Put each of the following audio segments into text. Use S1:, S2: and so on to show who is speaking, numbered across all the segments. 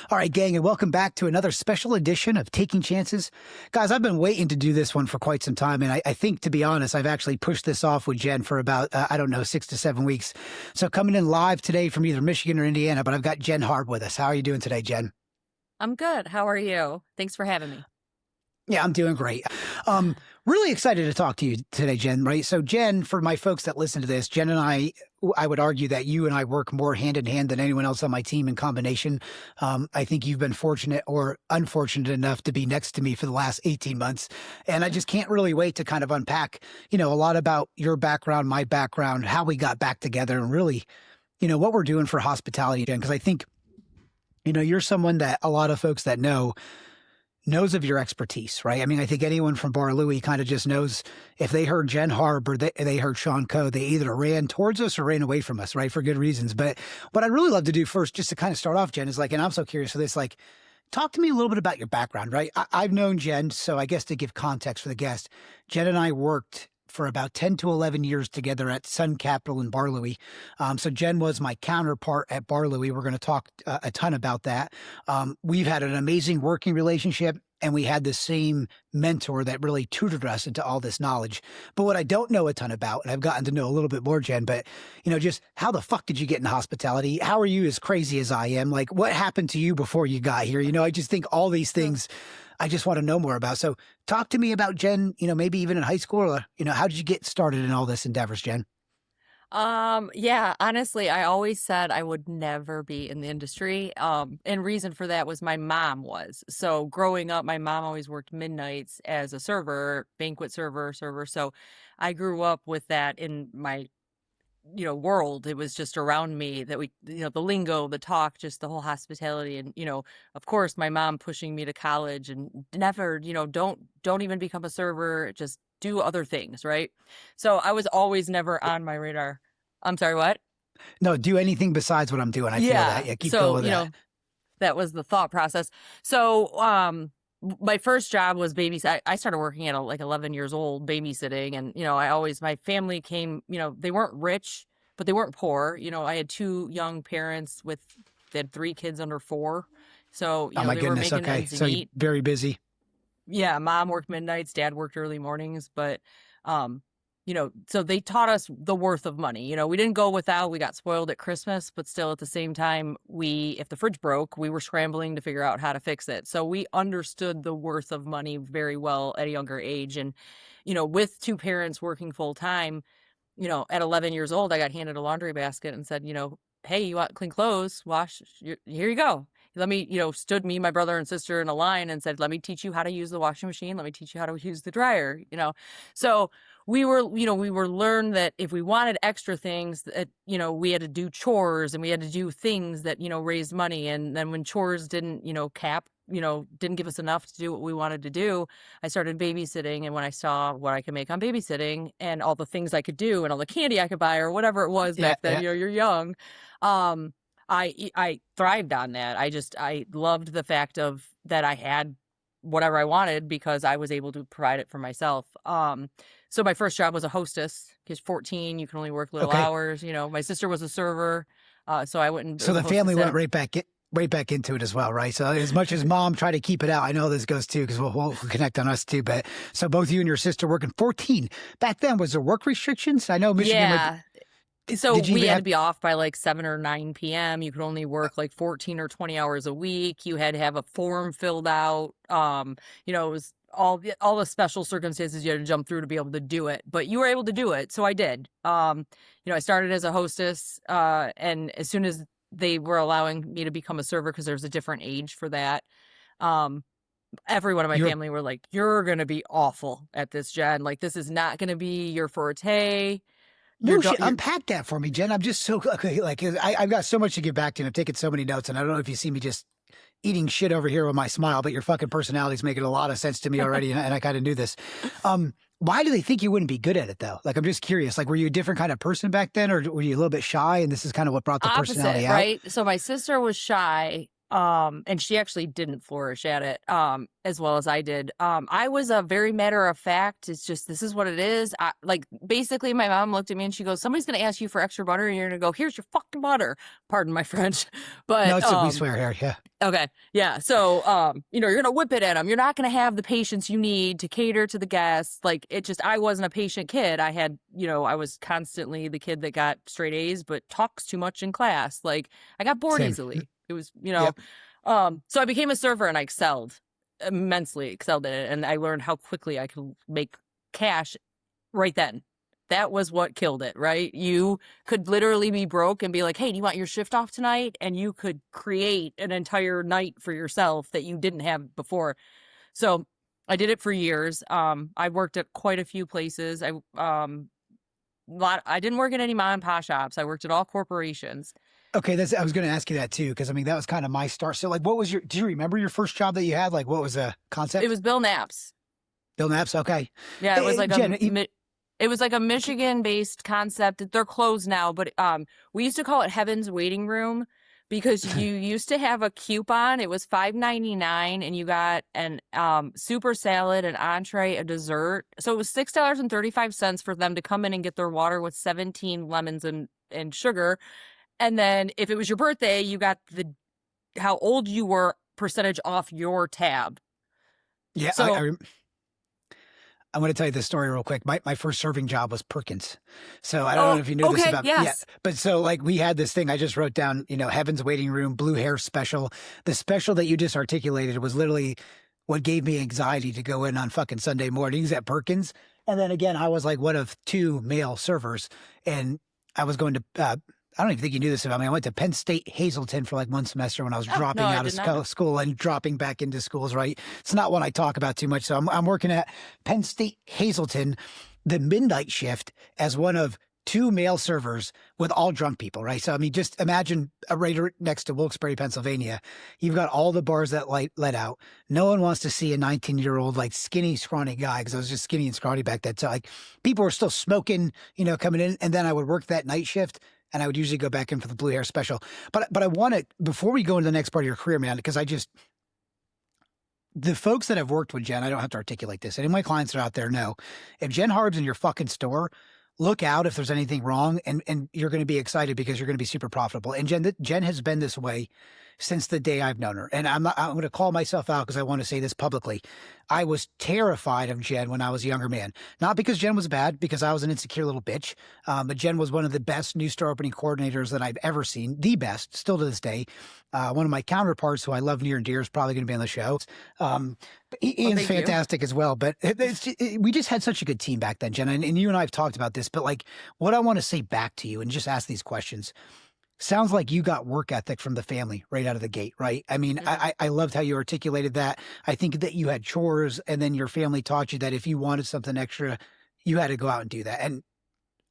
S1: All right, gang, and welcome back to another special edition of Taking Chances. Guys, I've been waiting to do this one for quite some time, and I think, to be honest, I've actually pushed this off with Jen for about, 6 to 7 weeks. So coming in live today from either Michigan or Indiana, but I've got Jen Harb with us. How are you doing today, Jen?
S2: I'm good. How are you? Thanks for having me.
S1: Yeah, I'm doing great. Really excited to talk to you today, Jen, right? So Jen, for my folks that listen to this, Jen and I would argue that you and I work more hand in hand than anyone else on my team in combination. I think you've been fortunate or unfortunate enough to be next to me for the last 18 months. And I just can't really wait to kind of unpack, a lot about your background, my background, how we got back together, and really, what we're doing for hospitality, Jen, because I think, you're someone that a lot of folks that knows of your expertise, right? I mean, I think anyone from Bar Louie kind of just knows if they heard Jen Harb or they heard Shaun Coe, they either ran towards us or ran away from us, right? For good reasons. But what I'd really love to do first, just to kind of start off, Jen, is and I'm so curious for this, talk to me a little bit about your background, right? I've known Jen, so I guess to give context for the guest, Jen and I worked for about 10 to 11 years together at Sun Capital in Bar Louie. So Jen was my counterpart at Bar Louie. We're going to talk a ton about that. We've had an amazing working relationship, and we had the same mentor that really tutored us into all this knowledge. But what I don't know a ton about, and I've gotten to know a little bit more, Jen, but, just how the fuck did you get into hospitality? How are you as crazy as I am? What happened to you before you got here? I just think all these things I just want to know more about. So talk to me about Jen, maybe even in high school, or, how did you get started in all this endeavors, Jen?
S2: Yeah, honestly, I always said I would never be in the industry. And reason for that was my mom was. So growing up, my mom always worked midnights as a server, banquet server. So I grew up with that in my, world. It was just around me that we, the lingo, the talk, just the whole hospitality. And, of course, my mom pushing me to college and never, don't even become a server, just do other things, right? So I was always never on my radar. I'm sorry, what?
S1: No, do anything besides what I'm doing. I feel that. Yeah, keep going with that.
S2: That was the thought process. So my first job was babysit. I started working at 11 years old, babysitting. And, my family came, they weren't rich, but they weren't poor. I had two young parents they had 3 kids under 4. So,
S1: oh my
S2: they
S1: goodness.
S2: were making
S1: Okay.
S2: ends
S1: So you're
S2: meet.
S1: very busy.
S2: Yeah, mom worked midnights, dad worked early mornings, but, so they taught us the worth of money. We didn't go without, we got spoiled at Christmas, but still at the same time, if the fridge broke, we were scrambling to figure out how to fix it. So we understood the worth of money very well at a younger age. And, with 2 parents working full time, at 11 years old, I got handed a laundry basket and said, hey, you want clean clothes, wash, here you go. Let me, stood me, my brother and sister in a line and said, let me teach you how to use the washing machine. Let me teach you how to use the dryer, So we were learned that if we wanted extra things that, we had to do chores and we had to do things that, raised money. And then when chores didn't, didn't give us enough to do what we wanted to do, I started babysitting. And when I saw what I could make on babysitting and all the things I could do and all the candy I could buy or whatever it was back then, you're young. I thrived on that. I loved the fact of that I had whatever I wanted because I was able to provide it for myself. So my first job was a hostess. Because 14, you can only work little hours. My sister was a server, so I wouldn't.
S1: So the family went right back into it as well, right? So as much as mom tried to keep it out, I know this goes too because we'll connect on us too. But so both you and your sister working 14 back then. Was there work restrictions? I know Michigan.
S2: Yeah. So we had to be off by 7 or 9 p.m. You could only work 14 or 20 hours a week. You had to have a form filled out. It was all the special circumstances you had to jump through to be able to do it. But you were able to do it. So I did. I started as a hostess. And as soon as they were allowing me to become a server, because there's a different age for that, everyone in my family were like, you're going to be awful at this, Jen. This is not going to be your forte.
S1: Unpack that for me, Jen. I'm just so I've got so much to give back to you. I've taken so many notes, and I don't know if you see me just eating shit over here with my smile, but your fucking personality is making a lot of sense to me already, and I kind of knew this. Why do they think you wouldn't be good at it, though? I'm just curious. Were you a different kind of person back then, or were you a little bit shy, and this is kind of what brought the personality out?
S2: Right? So my sister was shy, And she actually didn't flourish at it, as well as I did. I was a very matter of fact. It's just, this is what it is. Basically my mom looked at me and she goes, somebody's going to ask you for extra butter and you're going to go, here's your fucking butter. Pardon my French.
S1: No,
S2: But,
S1: we swear here. Yeah.
S2: okay. Yeah. So, you're going to whip it at them. You're not going to have the patience you need to cater to the guests. I wasn't a patient kid. I was constantly the kid that got straight A's, but talks too much in class. I got bored
S1: Same.
S2: easily. It was,
S1: Yep.
S2: So I became a server and I immensely excelled at it. And I learned how quickly I could make cash right then. That was what killed it, right? You could literally be broke and be like, hey, do you want your shift off tonight? And you could create an entire night for yourself that you didn't have before. So I did it for years. I worked at quite a few places. I didn't work at any mom and pop shops. I worked at all corporations.
S1: Okay, I was going to ask you that too, because I mean that was kind of my start. So, what was do you remember your first job that you had? What was the concept?
S2: It was Bill Knapp's.
S1: Bill Knapp's. Okay.
S2: Yeah, it was
S1: Jen,
S2: it was like a Michigan-based concept. They're closed now, but we used to call it Heaven's Waiting Room because you used to have a coupon. It was $5.99, and you got an super salad, an entree, a dessert. So it was $6.35 for them to come in and get their water with 17 lemons and sugar. And then if it was your birthday, you got how old you were percentage off your tab.
S1: Yeah,
S2: so,
S1: I want to tell you this story real quick. My first serving job was Perkins. So I don't know if you knew this about
S2: yes.
S1: Yeah. But so we had this thing I just wrote down, Heaven's Waiting Room, blue hair special. The special that you just articulated was literally what gave me anxiety to go in on fucking Sunday mornings at Perkins. And then again, I was one of two male servers, and I was going to I don't even think you knew this about me. I went to Penn State Hazleton for 1 semester when I was dropping out of school and dropping back into schools, right? It's not one I talk about too much. So I'm working at Penn State Hazleton, the midnight shift, as one of two male servers with all drunk people, right? So, I mean, just imagine right next to Wilkes-Barre, Pennsylvania. You've got all the bars that let out. No one wants to see a 19-year-old, skinny, scrawny guy, because I was just skinny and scrawny back then. So, people were still smoking, coming in. And then I would work that night shift. And I would usually go back in for the blue hair special. But I want to, before we go into the next part of your career, man, because the folks that have worked with Jen, I don't have to articulate this. Any of my clients that are out there know, if Jen Harb's in your fucking store, look out if there's anything wrong, and you're going to be excited because you're going to be super profitable. And Jen has been this way since the day I've known her. And I'm going to call myself out because I want to say this publicly. I was terrified of Jen when I was a younger man. Not because Jen was bad, because I was an insecure little bitch. But Jen was one of the best new store opening coordinators that I've ever seen. The best, still to this day. One of my counterparts, who I love near and dear, is probably going to be on the show. Ian's fantastic as well. But we just had such a good team back then, Jen. And you and I have talked about this. But what I want to say back to you and just ask these questions. Sounds like you got work ethic from the family right out of the gate, right? I mean, I loved how you articulated that. I think that you had chores, and then your family taught you that if you wanted something extra, you had to go out and do that. And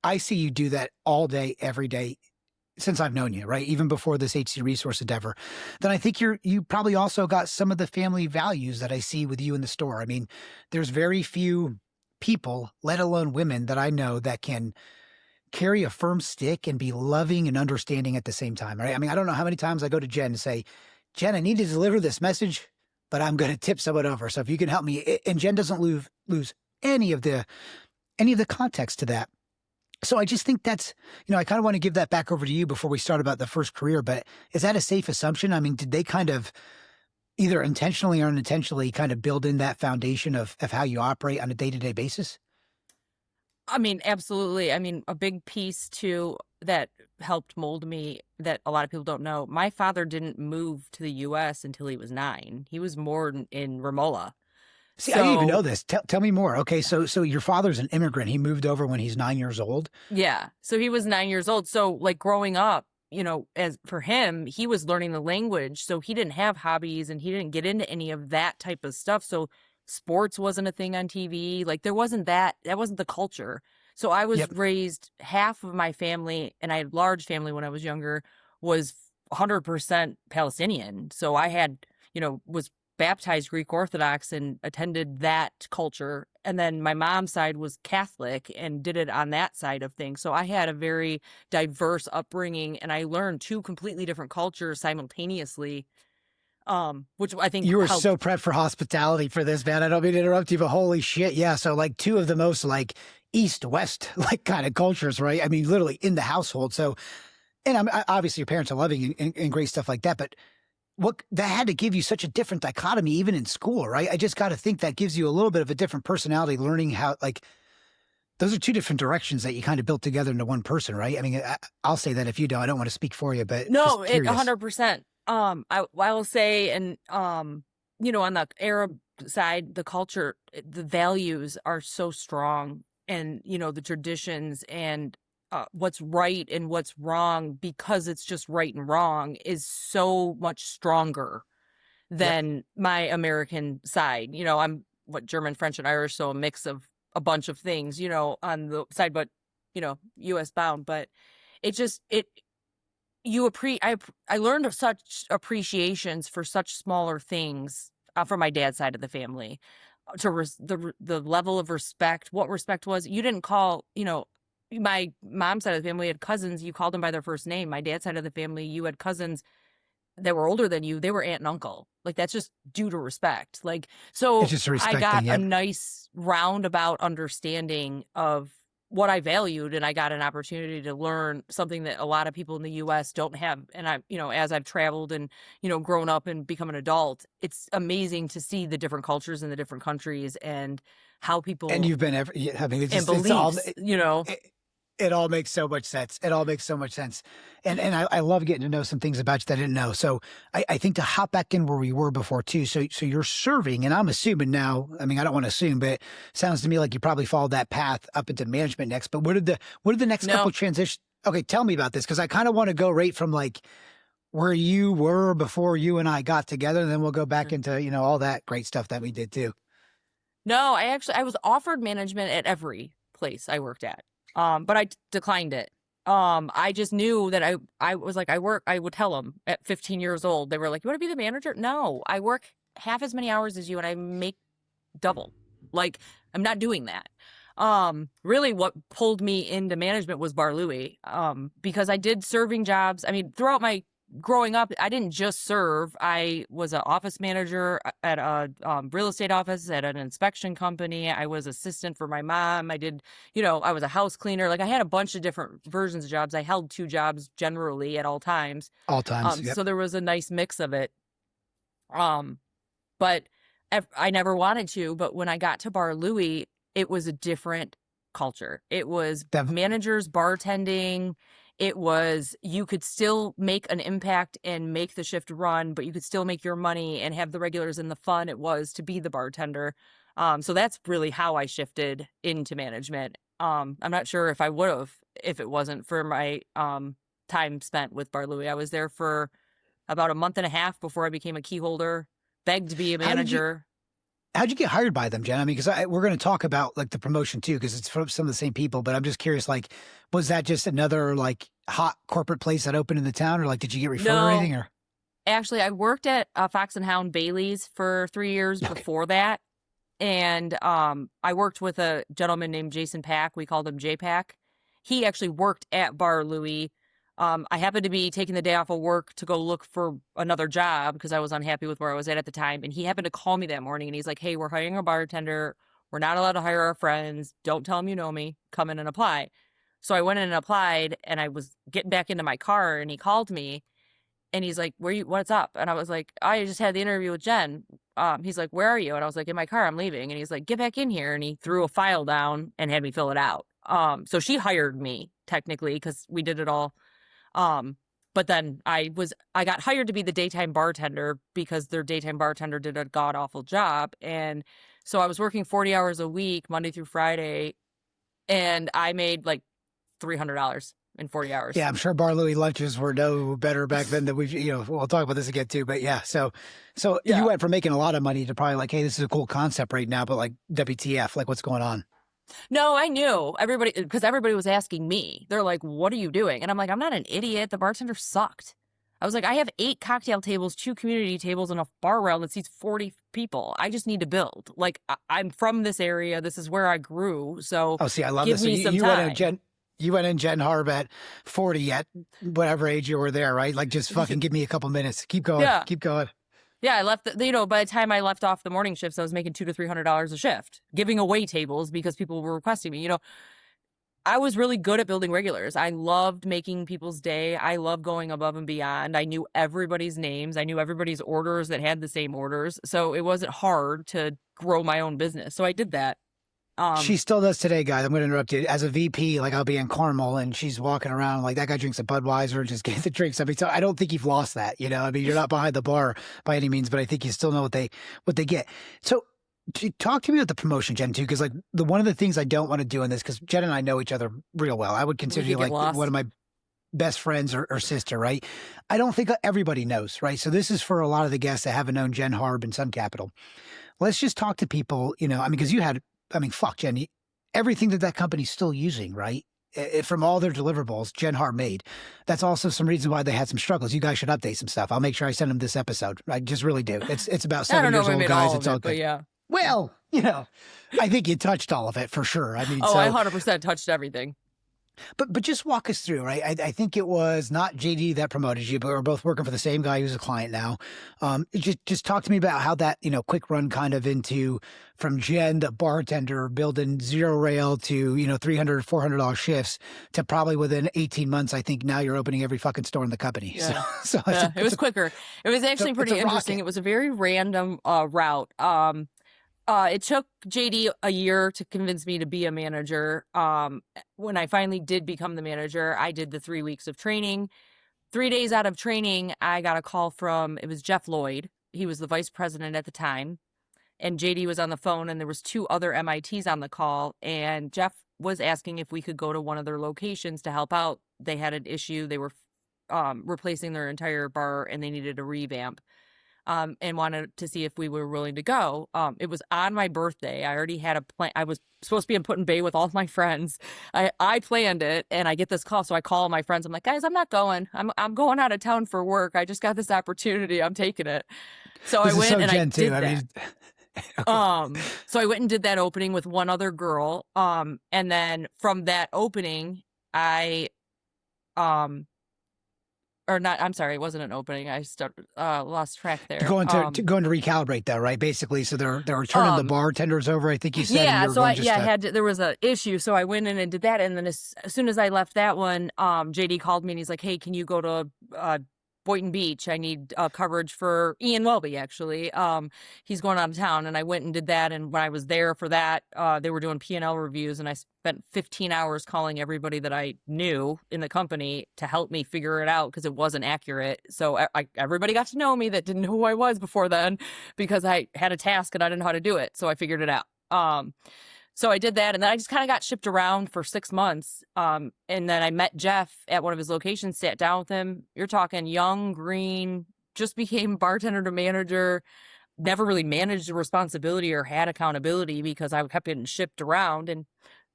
S1: I see you do that all day, every day since I've known you, right? Even before this HC Resource endeavor. Then I think you probably also got some of the family values that I see with you in the store. I mean, there's very few people, let alone women, that I know that can carry a firm stick and be loving and understanding at the same time, right? I mean, I don't know how many times I go to Jen and say, Jen, I need to deliver this message, but I'm going to tip someone over. So if you can help me, and Jen doesn't lose any of the context to that. So I just think that's, I kind of want to give that back over to you before we start about the first career, but is that a safe assumption? I mean, did they kind of either intentionally or unintentionally kind of build in that foundation of how you operate on a day-to-day basis?
S2: I mean, absolutely. I mean, a big piece too that helped mold me that a lot of people don't know. My father didn't move to the U.S. until he was 9. He was born in Ramola.
S1: See, I didn't even know this. Tell me more. Okay, so your father's an immigrant. He moved over when he's 9 years old.
S2: Yeah, so he was 9 years old. So growing up, as for him, he was learning the language. So he didn't have hobbies and he didn't get into any of that type of stuff. So sports wasn't a thing on TV. There wasn't that wasn't the culture. So I was raised, half of my family, and I had a large family when I was younger, was 100% Palestinian. So I had, was baptized Greek Orthodox and attended that culture. And then my mom's side was Catholic and did it on that side of things. So I had a very diverse upbringing, and I learned 2 completely different cultures simultaneously. which I think
S1: You were
S2: helped.
S1: so prepped for hospitality for this, man. I don't mean to interrupt you, but holy shit. Yeah. So like two of the most like East-West like kind of cultures, right? I mean, literally in the household. So, and obviously your parents are loving and great stuff like that, but what that had to give you such a different dichotomy, even in school, right? I just got to think that gives you a little bit of a different personality, learning how, like, those are two different directions that you kind of built together into one person, right? I mean, I'll say that if you don't, I don't want to speak for you, but
S2: No,
S1: just curious.
S2: 100%. I will say, and you know, on the Arab side, the culture, the values are so strong, and you know, the traditions and what's right and what's wrong, because it's just right and wrong, is so much stronger
S1: Yep.
S2: than my American side. You know, I'm German, French, and Irish, so a mix of a bunch of things, you know, on the side, but you know, US bound. But it just I learned of such appreciations for such smaller things from my dad's side of the family, to the level of respect. What respect was, you didn't call, you know, my mom's side of the family had cousins, you called them by their first name. My dad's side of the family, you had cousins that were older than you, they were aunt and uncle. Like, that's just due to respect. Like,
S1: It's
S2: so
S1: just a
S2: I
S1: respect
S2: got
S1: thing.
S2: a
S1: Yep.
S2: nice roundabout understanding of what I valued, and I got an opportunity to learn something that a lot of people in the US don't have. And I, you know, as I've traveled and, you know, grown up and become an adult, it's amazing to see the different cultures in the different countries and how
S1: And
S2: people
S1: you've been I mean,
S2: and
S1: it's all,
S2: beliefs, you know.
S1: it, it all makes so much sense. It all makes so much sense. And I love getting to know some things about you that I didn't know. So I think to hop back in where we were before too. So you're serving, and I'm assuming now, I mean, I don't want to assume, but it sounds to me like you probably followed that path up into management next. But what did the next couple
S2: No.
S1: transition? Okay, tell me about this, because I kind of want to go right from like where you were before you and I got together, and then we'll go back into, you know, all that great stuff that we did too.
S2: No, I was offered management at every place I worked at. But I declined it. I just knew that I was like, I would tell them at 15 years old, they were like, "You want to be the manager?" No, I work half as many hours as you and I make double. Like, I'm not doing that. Really what pulled me into management was Bar Louie. Because I did serving jobs. I mean, throughout my growing up, I didn't just serve. I was an office manager at a real estate office, at an inspection company. I was assistant for my mom. I did, you know, I was a house cleaner. Like, I had a bunch of different versions of jobs. I held 2 jobs generally at all times.
S1: All times. Yep.
S2: So there was a nice mix of it. But I never wanted to. But when I got to Bar Louie, it was a different culture. It was managers bartending. It was, you could still make an impact and make the shift run, but you could still make your money and have the regulars and the fun it was to be the bartender. So that's really how I shifted into management. I'm not sure if I would have if it wasn't for my time spent with Bar Louie. I was there for about a month and a half before I became a key holder, begged to be a manager.
S1: How'd you get hired by them, Jen? I mean, because we're going to talk about like the promotion too, because it's from some of the same people. But I'm just curious, like, was that just another like hot corporate place that opened in the town, or like did you get referred or anything? Or
S2: actually, I worked at Fox and Hound Bailey's for 3 years before that, and I worked with a gentleman named Jason Pack. We called him J-Pack. He actually worked at Bar Louie. I happened to be taking the day off of work to go look for another job because I was unhappy with where I was at the time. And he happened to call me that morning, and he's like, "Hey, we're hiring a bartender. We're not allowed to hire our friends. Don't tell them you know me. Come in and apply." So I went in and applied, and I was getting back into my car, and he called me, and he's like, "What's up?" And I was like, "I just had the interview with Jen." He's like, "Where are you?" And I was like, "In my car, I'm leaving." And he's like, "Get back in here." And he threw a file down and had me fill it out. So she hired me technically because we did it all. But then I got hired to be the daytime bartender because their daytime bartender did a god awful job. And so I was working 40 hours a week, Monday through Friday, and I made like $300 in 40 hours.
S1: Yeah, I'm sure Bar Louie lunches were no better back then than we've, you know, we'll talk about this again too. But yeah, so
S2: Yeah.
S1: you went from making a lot of money to probably like, hey, this is a cool concept right now, but like WTF, like what's going on?
S2: No, I knew everybody, because everybody was asking me. They're like, "What are you doing?" And I'm like, "I'm not an idiot. The bartender sucked." I was like, "I have 8 cocktail tables, 2 community tables, and a bar rail that seats 40 people. I just need to build. Like, I'm from this area. This is where I grew. So
S1: Oh, see, I love
S2: give
S1: this. So
S2: me some
S1: you
S2: time."
S1: went in Jen Harb at 40 at whatever age you were there, right? Like just fucking give me a couple minutes. Keep going.
S2: Yeah.
S1: Keep going.
S2: Yeah, I left, by the time I left off the morning shifts, I was making $200 to $300 a shift, giving away tables because people were requesting me. I was really good at building regulars. I loved making people's day. I loved going above and beyond. I knew everybody's names. I knew everybody's orders that had the same orders. So it wasn't hard to grow my own business. So I did that.
S1: She still does today, guys. I'm going to interrupt you. As a VP, like I'll be in Carmel and she's walking around like that guy drinks a Budweiser and just get the drinks. I mean, so I don't think you've lost that. I mean, you're not behind the bar by any means, but I think you still know what they get. So talk to me about the promotion, Jen, too, because like one of the things I don't want to do in this, because Jen and I know each other real well. I would consider you like one of my best friends or sister, right? I don't think everybody knows, right? So this is for a lot of the guests that haven't known Jen Harb and Sun Capital. Let's just talk to people, because fuck, Jen, everything that company's still using, right? From all their deliverables, Jen Harb made. That's also some reason why they had some struggles. You guys should update some stuff. I'll make sure I send them this episode. I just really do. It's about 7 years old, guys. It's all good.
S2: But yeah.
S1: Well, I think you touched all of it for sure. I mean,
S2: I 100% touched everything.
S1: But just walk us through, right? I think it was not JD that promoted you, but we're both working for the same guy who's a client now. Just talk to me about how that, quick run kind of into from Jen, the bartender, building zero rail to, $300, $400 shifts to probably within 18 months. I think now you're opening every fucking store in the company.
S2: Yeah.
S1: So
S2: it was quicker. It was actually pretty interesting. It was a very random route. It took JD a year to convince me to be a manager. When I finally did become the manager, I did the 3 weeks of training. 3 days out of training, I got a call it was Jeff Lloyd. He was the vice president at the time. And JD was on the phone, and there was 2 other MITs on the call. And Jeff was asking if we could go to one of their locations to help out. They had an issue. They were replacing their entire bar, and they needed a revamp. And wanted to see if we were willing to go. It was on my birthday. I already had a plan. I was supposed to be in Put in Bay with all of my friends. I planned it, and I get this call. So I call my friends. I'm like, guys, I'm not going. I'm going out of town for work. I just got this opportunity. I'm taking it. So I went and I did that. Okay. So I went and did that opening with one other girl. And then from that opening, I'm sorry, it wasn't an opening. I lost track there.
S1: Going to recalibrate though, right? Basically, so they're turning the bartenders over. I think you said.
S2: Yeah, so there was an issue, so I went in and did that, and then as soon as I left that one, JD called me and he's like, "Hey, can you go to Boynton Beach? I need coverage for Ian Welby, actually. He's going out of town." And I went and did that. And when I was there for that, they were doing P&L reviews, and I spent 15 hours calling everybody that I knew in the company to help me figure it out because it wasn't accurate. So everybody got to know me that didn't know who I was before then because I had a task and I didn't know how to do it. So I figured it out. So I did that, and then I just kind of got shipped around for 6 months. And then I met Jeff at one of his locations, sat down with him. You're talking young, green, just became bartender to manager, never really managed a responsibility or had accountability because I kept getting shipped around, and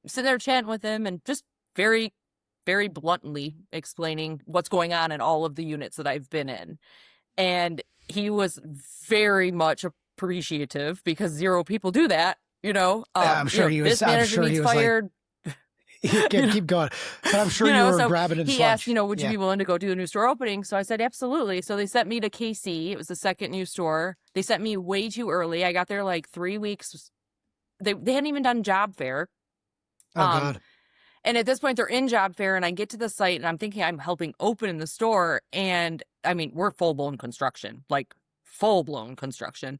S2: sitting there chatting with him and just very, very bluntly explaining what's going on in all of the units that I've been in. And he was very much appreciative because 0 people do that.
S1: I'm sure he was.
S2: This manager needs fired.
S1: Like, keep going. But I'm sure you were
S2: so
S1: grabbing it.
S2: He asked, would you be willing to go do a new store opening? So I said, absolutely. So they sent me to KC. It was the second new store. They sent me way too early. I got there like 3 weeks. They hadn't even done job fair.
S1: Oh, God.
S2: And at this point, they're in job fair, and I get to the site, and I'm thinking I'm helping open in the store. And I mean, we're full-blown construction, like full-blown construction.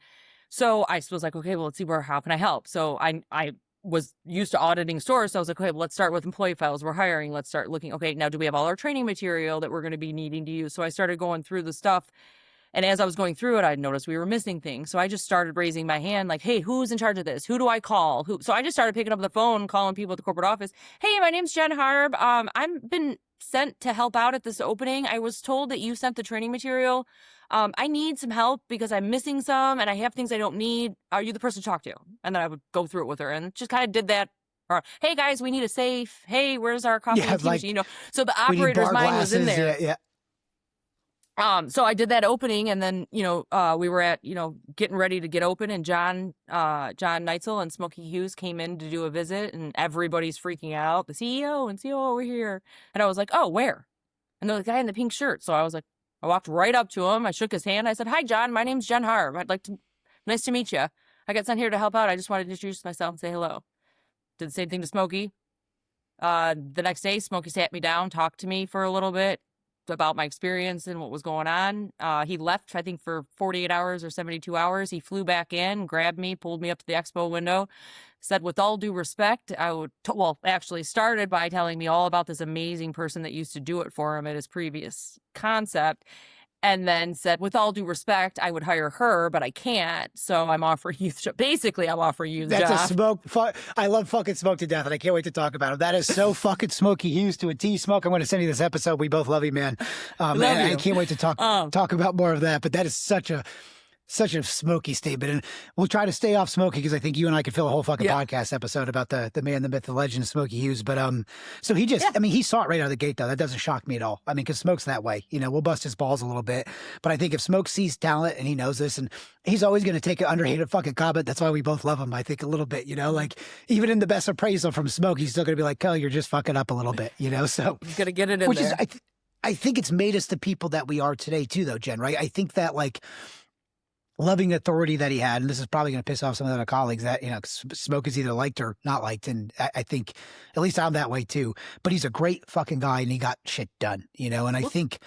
S2: So I was like, okay, well, let's see how can I help? So I was used to auditing stores. So I was like, okay, well, let's start with employee files. We're hiring. Let's start looking. Okay, now do we have all our training material that we're going to be needing to use? So I started going through the stuff. And as I was going through it, I noticed we were missing things. So I just started raising my hand like, hey, who's in charge of this? Who do I call? So I just started picking up the phone, calling people at the corporate office. Hey, my name's Jen Harb. I've been sent to help out at this opening. I was told that you sent the training material. I need some help because I'm missing some and I have things I don't need. Are you the person to talk to? And then I would go through it with her and just kind of did that. Or, hey, guys, we need a safe. Hey, where's our coffee machine? So the operator's mind was in there.
S1: Yeah.
S2: So I did that opening, and then, we were at, getting ready to get open, and John Neitzel and Smokey Hughes came in to do a visit, and everybody's freaking out. The CEO and COO were here. And I was like, oh, where? And they're the guy in the pink shirt. So I was like, I walked right up to him. I shook his hand. I said, "Hi, John. My name's Jen Harb. Nice to meet you. I got sent here to help out. I just wanted to introduce myself and say hello." Did the same thing to Smokey. The next day, Smokey sat me down, talked to me for a little bit about my experience and what was going on. He left, I think, for 48 hours or 72 hours. He flew back in, grabbed me, pulled me up to the expo window, said, "With all due respect," actually started by telling me all about this amazing person that used to do it for him at his previous concept. And then said, "With all due respect, I would hire her, but I can't. So I'm offering you basically I'm offering you the
S1: That's
S2: job."
S1: a Smoke. I love fucking Smoke to death, and I can't wait to talk about him. That is so fucking Smokey Hughes to a T. Smoke, I'm going to send you this episode. We both love you, man.
S2: Love you.
S1: I can't wait to talk about more of that. But that is such a Smokey statement, and we'll try to stay off Smokey because I think you and I could fill a whole fucking podcast episode about the man, the myth, the legend, Smokey Hughes. But so he just, I mean, he saw it right out of the gate though. That doesn't shock me at all. I mean, because Smoke's that way. You know, we'll bust his balls a little bit, but I think if Smoke sees talent and he knows this, and he's always going to take an underhanded fucking comment. That's why we both love him. I think a little bit. You know, like even in the best appraisal from Smoke, he's still going to be like, "Coe, you're just fucking up a little bit." You know, so
S2: He's gonna get it in
S1: which
S2: there.
S1: is I think it's made us the people that we are today too, though, Jen. Right? I think that like loving authority that he had, and this is probably going to piss off some of the other colleagues, that, you know, Smoke is either liked or not liked, and I think at least I'm that way too. But he's a great fucking guy, and he got shit done, you know. And I think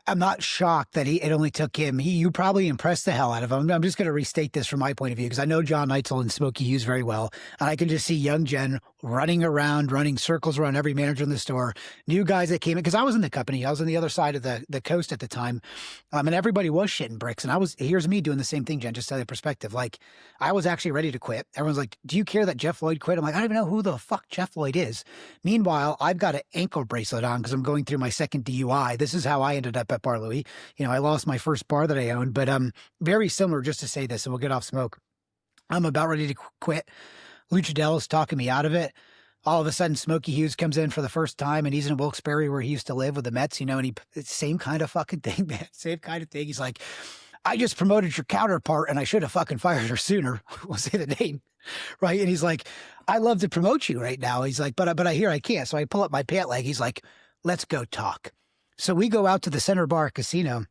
S1: I'm not shocked that it only took him. You probably impressed the hell out of him. I'm just going to restate this from my point of view because I know John Neitzel and Smokey Hughes very well, and I can just see young Jen running around, running circles around every manager in the store, new guys that came in, because I was in the company. I was on the other side of the coast at the time, and everybody was shitting bricks, and here's me doing the same thing, Jen, just to tell you perspective. Like, I was actually ready to quit. Everyone's like, "Do you care that Jeff Lloyd quit?" I'm like, "I don't even know who the fuck Jeff Lloyd is." Meanwhile, I've got an ankle bracelet on because I'm going through my second DUI. This is how I ended up at Bar Louie. You know, I lost my first bar that I owned, but very similar, just to say this, and we'll get off Smoke. I'm about ready to quit. Luchadella's talking me out of it. All of a sudden, Smokey Hughes comes in for the first time, and he's in Wilkes-Barre where he used to live with the Mets, you know, and it's same kind of fucking thing, man. Same kind of thing. He's like, "I just promoted your counterpart, and I should have fucking fired her sooner." We'll say the name, right? And he's like, "I'd love to promote you right now." He's like, but I hear I can't. So I pull up my pant leg. He's like, "Let's go talk." So we go out to the Center Bar Casino,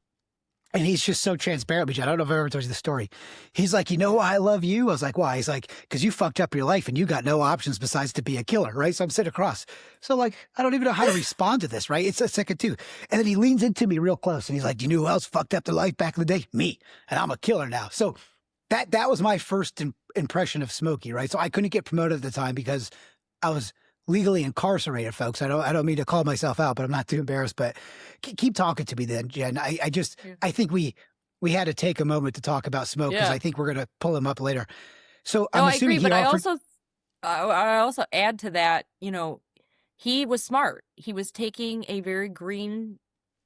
S1: and he's just so transparent, which I don't know if I've ever told you the story. He's like, "You know why I love you?" I was like, "Why?" He's like, "Because you fucked up your life and you got no options besides to be a killer," right? So I'm sitting across. So like, I don't even know how to respond to this, right? It's a second too. And then he leans into me real close and he's like, "Do you know who else fucked up their life back in the day? Me. And I'm a killer now." So that was my first impression of Smokey, right? So I couldn't get promoted at the time because I was legally incarcerated, folks. I don't mean to call myself out, but I'm not too embarrassed. But keep talking to me then, Jen. I think we had to take a moment to talk about Smoke because I think we're going to pull him up later. So
S2: No,
S1: I'm
S2: I agree,
S1: assuming
S2: but I also add to that, you know, he was smart. He was taking a very green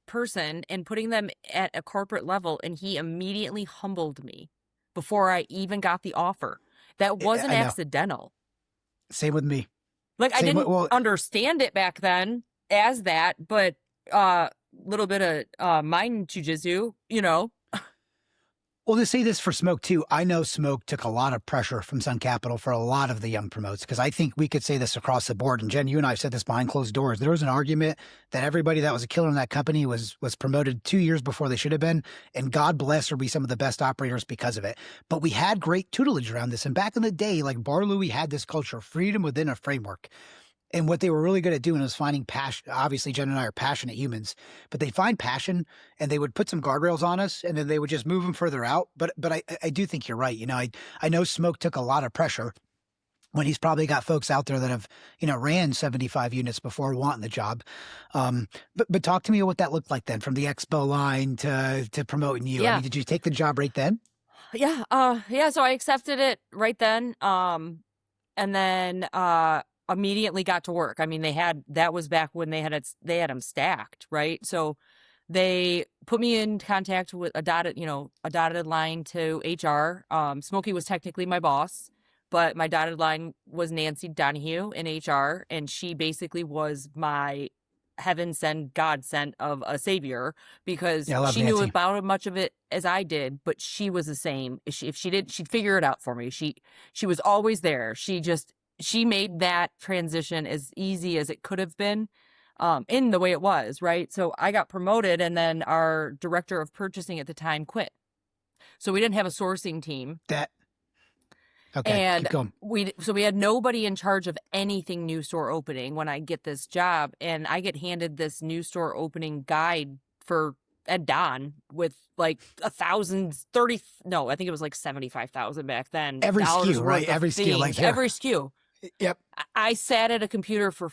S2: person and putting them at a corporate level, and he immediately humbled me before I even got the offer. That wasn't
S1: I know.
S2: accidental.
S1: Same with me.
S2: Like, I
S1: Same
S2: didn't
S1: well,
S2: understand it back then as that, but little bit of mind jujitsu, you know.
S1: Well, to say this for Smoke too, I know Smoke took a lot of pressure from Sun Capital for a lot of the young promotes, because I think we could say this across the board. And Jen, you and I have said this behind closed doors. There was an argument that everybody that was a killer in that company was promoted 2 years before they should have been. And God bless or be some of the best operators because of it. But we had great tutelage around this. And back in the day, like Bar Louie had this culture of freedom within a framework. And what they were really good at doing was finding passion. Obviously, Jen and I are passionate humans, but they find passion and they would put some guardrails on us and then they would just move them further out. But I do think you're right. You know, I know Smoke took a lot of pressure when he's probably got folks out there that have, you know, ran 75 units before wanting the job. But talk to me what that looked like then, from the expo line to promoting you.
S2: Yeah.
S1: I mean, did you take the job right then?
S2: Yeah. So I accepted it right then. And then immediately got to work. I mean, that was back when they had them stacked, right? So they put me in contact with a dotted line to HR. Smokey was technically my boss, but my dotted line was Nancy Donahue in HR, and she basically was my heaven sent, God sent of a savior, because she knew about as much of it as I did, but she was the same. If she did, she'd figure it out for me. She was always there. She made that transition as easy as it could have been. in the way it was, right? So I got promoted, and then our director of purchasing at the time quit. So we didn't have a sourcing team.
S1: Okay,
S2: And
S1: keep going.
S2: we had nobody in charge of anything new store opening when I get this job, and I get handed this new store opening guide for at Don with like 1,030, no, I think it was like 75,000 back then.
S1: Every
S2: dollars
S1: SKU,
S2: worth
S1: right?
S2: of
S1: Every SKU, like
S2: things,
S1: here.
S2: every SKU.
S1: Yep.
S2: I sat at a computer for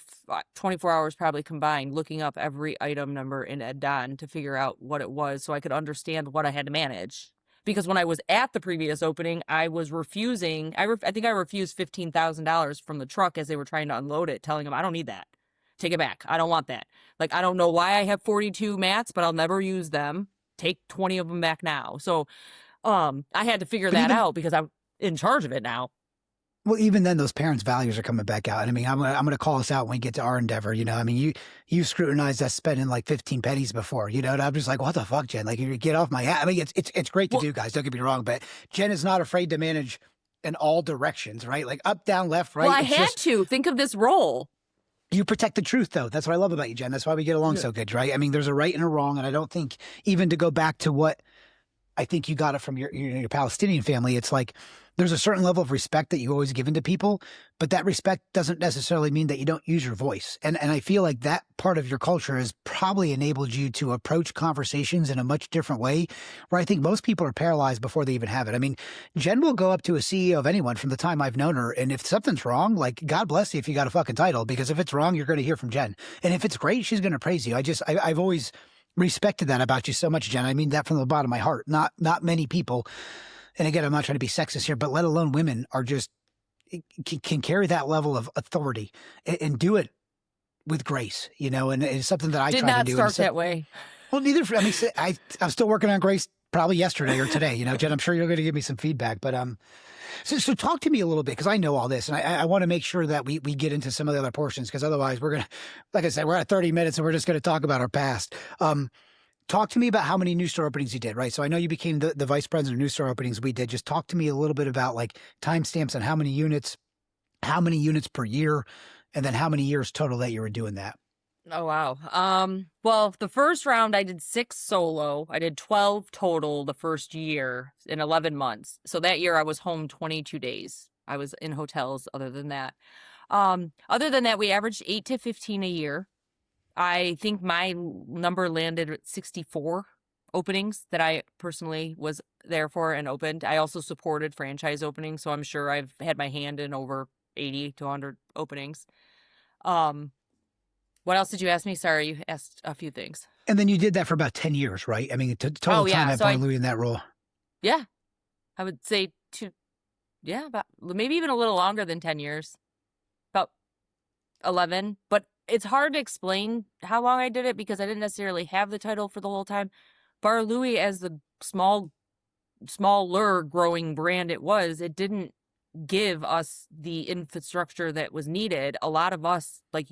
S2: 24 hours probably combined, looking up every item number in Ed Don to figure out what it was so I could understand what I had to manage. Because when I was at the previous opening, I was refusing. I think I refused $15,000 from the truck as they were trying to unload it, telling them, I don't need that. Take it back. I don't want that. Like, I don't know why I have 42 mats, but I'll never use them. Take 20 of them back now. So I had to figure that out because I'm in charge of it now.
S1: Well, even then, those parents' values are coming back out. And I mean, I'm gonna call us out when we get to our endeavor. You know, I mean, you scrutinized us spending like 15 pennies before. You know, and I'm just like, what the fuck, Jen? Like, you get off my hat. I mean, it's great to do, guys. Don't get me wrong, but Jen is not afraid to manage in all directions, right? Like up, down, left, right.
S2: Well, I had to think of this role. You
S1: protect the truth, though. That's what I love about you, Jen. That's why we get along so good, right? I mean, there's a right and a wrong, and I don't think even to go back to what I think you got it from your Palestinian family. It's like there's a certain level of respect that you always given to people, but that respect doesn't necessarily mean that you don't use your voice. And I feel like that part of your culture has probably enabled you to approach conversations in a much different way, where I think most people are paralyzed before they even have it. I mean, Jen will go up to a CEO of anyone from the time I've known her, and if something's wrong, like, God bless you if you got a fucking title, because if it's wrong, you're going to hear from Jen. And if it's great, she's going to praise you. I've always respected that about you so much, Jen. I mean that from the bottom of my heart. Not many people, and again, I'm not trying to be sexist here, but let alone women are just can carry that level of authority and do it with grace, you know. And it's something that I
S2: did
S1: try
S2: not
S1: to do.
S2: Start that way.
S1: Well, neither. I mean, I'm still working on grace. Probably yesterday or today, you know, Jen. I'm sure you're going to give me some feedback, but So talk to me a little bit, because I know all this, and I want to make sure that we get into some of the other portions, because otherwise we're going to, like I said, we're at 30 minutes and we're just going to talk about our past. Talk to me about how many new store openings you did, right? So I know you became the vice president of new store openings. We did. Just talk to me a little bit about like timestamps on how many units per year, and then how many years total that you were doing that.
S2: Oh, wow. Well, the first round I did 6 solo. I did 12 total the first year in 11 months. So that year I was home 22 days. I was in hotels other than that. We averaged 8 to 15 a year. I think my number landed at 64 openings that I personally was there for and opened. I also supported franchise openings, so I'm sure I've had my hand in over 80 to 100 openings. What else did you ask me? Sorry, you asked a few things.
S1: And then you did that for about 10 years, right? I mean, total time at Bar Louie in that role.
S2: Yeah. I would say about maybe even a little longer than 10 years. About 11. But it's hard to explain how long I did it because I didn't necessarily have the title for the whole time. Bar Louie, as the smaller growing brand it didn't give us the infrastructure that was needed. A lot of us, like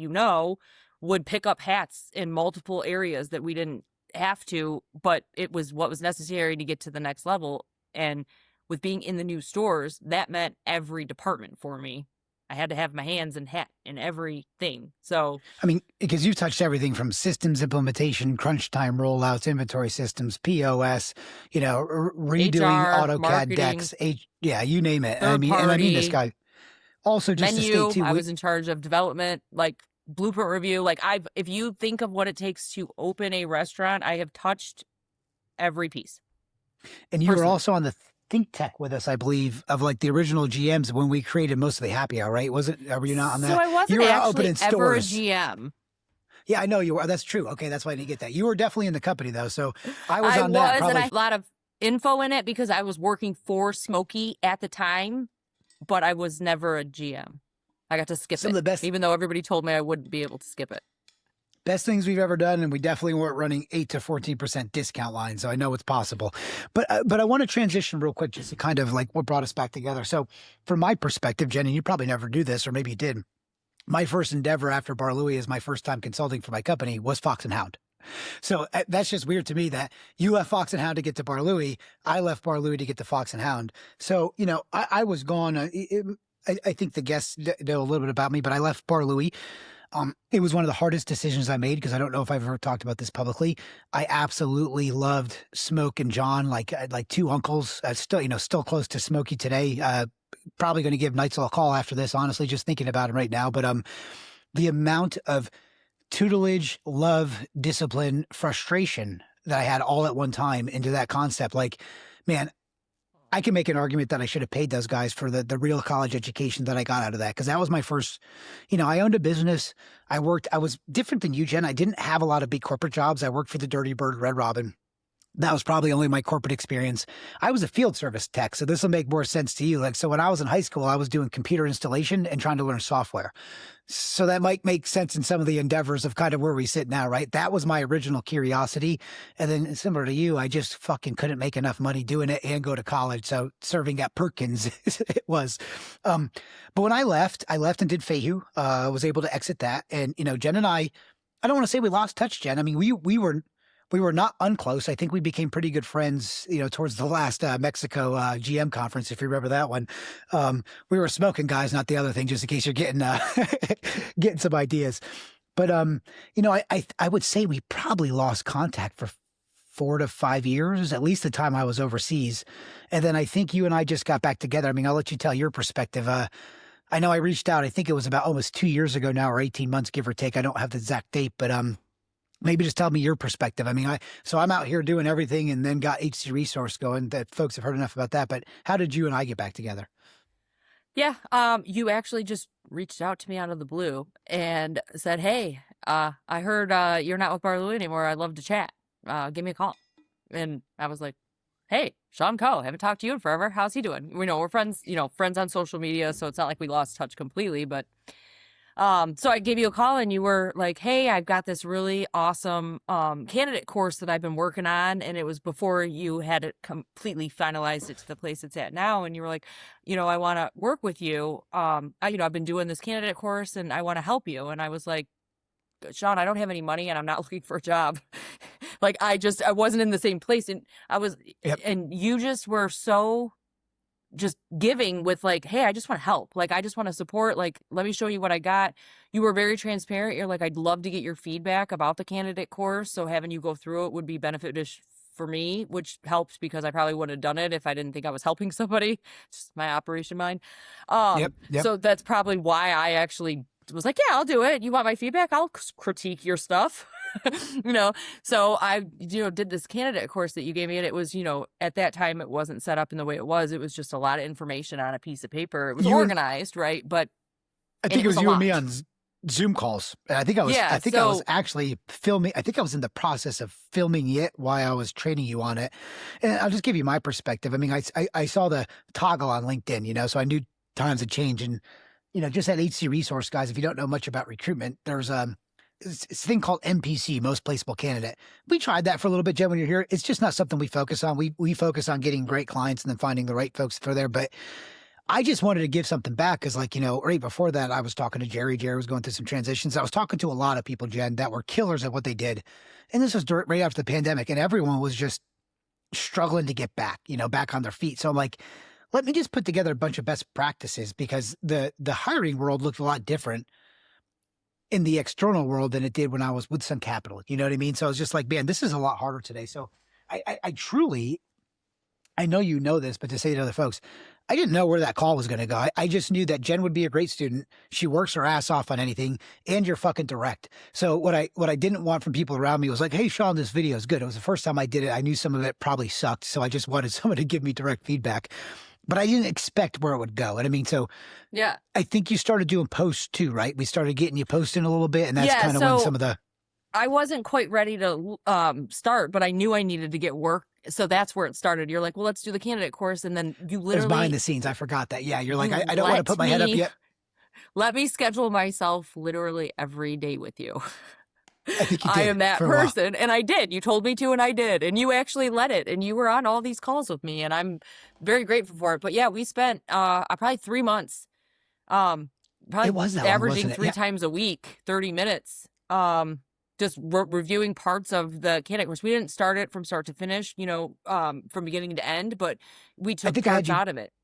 S2: would pick up hats in multiple areas that we didn't have to, but it was what was necessary to get to the next level. And with being in the new stores, that meant every department for me. I had to have my hands and hat in everything. So,
S1: I mean, because you've touched everything from systems implementation, crunch time rollouts, inventory systems, POS, redoing
S2: HR,
S1: AutoCAD
S2: marketing,
S1: decks, you name it. I mean this guy. Also, just
S2: menu,
S1: to state too,
S2: I was in charge of development, like blueprint review. Like if you think of what it takes to open a restaurant, I have touched every piece.
S1: And you were also on the think tech with us, I believe, of like the original GMs when we created most of the happy hour, right? Were you not on that?
S2: So I wasn't actually ever a GM.
S1: Yeah, I know you were. That's true. Okay, that's why I didn't get that. You were definitely in the company though, so I was on that.
S2: And I had a lot of info in it because I was working for Smokey at the time, but I was never a GM. I got to skip it, even though everybody told me I wouldn't be able to skip it.
S1: Best things we've ever done, and we definitely weren't running 8 to 14% discount lines, so I know it's possible. But I want to transition real quick just to kind of like what brought us back together. So from my perspective, Jen, and you probably never do this, or maybe you did, my first endeavor after Bar Louie as my first time consulting for my company was Fox and Hound. So that's just weird to me that you left Fox and Hound to get to Bar Louie. I left Bar Louie to get to Fox and Hound. So, I was gone. I think the guests know a little bit about me, but I left Bar Louie. It was one of the hardest decisions I made because I don't know if I've ever talked about this publicly. I absolutely loved Smoke and John, like two uncles. Still close to Smokey today. Probably going to give Neitzel a call after this. Honestly, just thinking about him right now. But the amount of tutelage, love, discipline, frustration that I had all at one time into that concept, like, man, I can make an argument that I should have paid those guys for the real college education that I got out of that. Cause that was my first, I owned a business. I was different than you, Jen. I didn't have a lot of big corporate jobs. I worked for the Dirty Bird, Red Robin. That was probably only my corporate experience. I was a field service tech, so this will make more sense to you. Like, so when I was in high school, I was doing computer installation and trying to learn software. So that might make sense in some of the endeavors of kind of where we sit now, right? That was my original curiosity. And then similar to you, I just fucking couldn't make enough money doing it and go to college. So serving at Perkins, it was. But when I left and did FAHU, was able to exit that. And, Jen and I don't want to say we lost touch, Jen. I mean, we were not unclose. I think we became pretty good friends, towards the last Mexico GM conference, if you remember that one. We were smoking guys, not the other thing, just in case you're getting getting some ideas. But I would say we probably lost contact for 4 to 5 years, at least the time I was overseas. And then I think you and I just got back together. I mean, I'll let you tell your perspective. I know I reached out. I think it was about almost 2 years ago now, or 18 months, give or take. I don't have the exact date, but maybe just tell me your perspective. I mean, so I'm out here doing everything and then got HC Resource going. That folks have heard enough about that. But how did you and I get back together?
S2: Yeah. You actually just reached out to me out of the blue and said, "Hey, I heard you're not with Barloo anymore. I'd love to chat. Give me a call." And I was like, "Hey, Shaun Coe, haven't talked to you in forever. How's he doing?" We're friends, friends on social media, so it's not like we lost touch completely, but so I gave you a call and you were like, "Hey, I've got this really awesome candidate course that I've been working on." And it was before you had it completely finalized it to the place it's at now. And you were like, "I want to work with you. I've been doing this candidate course and I want to help you." And I was like, "Shaun, I don't have any money and I'm not looking for a job." Like I wasn't in the same place. And
S1: Yep.
S2: and you just were so just giving with like, "Hey, I just want to help. Like, I just want to support. Like, let me show you what I got." You were very transparent. You're like, "I'd love to get your feedback about the candidate course. So having you go through it would be beneficial for me," which helps because I probably wouldn't have done it if I didn't think I was helping somebody. Just my operation mind.
S1: Yep.
S2: So that's probably why I actually was like, "Yeah, I'll do it. You want my feedback? I'll critique your stuff." So I, did this candidate course that you gave me. And it was, at that time, it wasn't set up in the way it was. It was just a lot of information on a piece of paper. It was organized, right? But
S1: I think it was you and me on Zoom calls. And I think I was actually filming. I think I was in the process of filming it while I was training you on it. And I'll just give you my perspective. I mean, I saw the toggle on LinkedIn, so I knew times had changed. And, just at HC Resource, guys, if you don't know much about recruitment, there's it's a thing called MPC, most placeable candidate. We tried that for a little bit, Jen, when you're here. It's just not something we focus on. We focus on getting great clients and then finding the right folks for there. But I just wanted to give something back because, right before that, I was talking to Jerry. Jerry was going through some transitions. I was talking to a lot of people, Jen, that were killers at what they did. And this was right after the pandemic, and everyone was just struggling to get back, back on their feet. So I'm like, let me just put together a bunch of best practices because the hiring world looked a lot different in the external world than it did when I was with Sun Capital. You know what I mean? So I was just like, man, this is a lot harder today. So I truly, I know you know this, but to say to other folks, I didn't know where that call was going to go. I just knew that Jen would be a great student. She works her ass off on anything, and you're fucking direct. So what I didn't want from people around me was like, "Hey, Shaun, this video is good." It was the first time I did it. I knew some of it probably sucked. So I just wanted someone to give me direct feedback. But I didn't expect where it would go. And I mean, so
S2: yeah,
S1: I think you started doing posts too, right? We started getting you posting a little bit, and that's kind of when some of the...
S2: I wasn't quite ready to start, but I knew I needed to get work. So that's where it started. You're like, "Well, let's do the candidate course." And then you literally...
S1: It was behind the scenes. I forgot that. Yeah, you're like, I don't want to put my head up yet.
S2: Let me schedule myself literally every day with you.
S1: I think you did.
S2: I am that person. And I did. You told me to, and I did. And you actually led it. And you were on all these calls with me. And I'm very grateful for it. But yeah, we spent probably 3 months, probably
S1: it was that
S2: averaging
S1: long,
S2: 3 times a week, 30 minutes, just reviewing parts of the candidate course. We didn't start it from start to finish, from beginning to end, but we took parts out of it.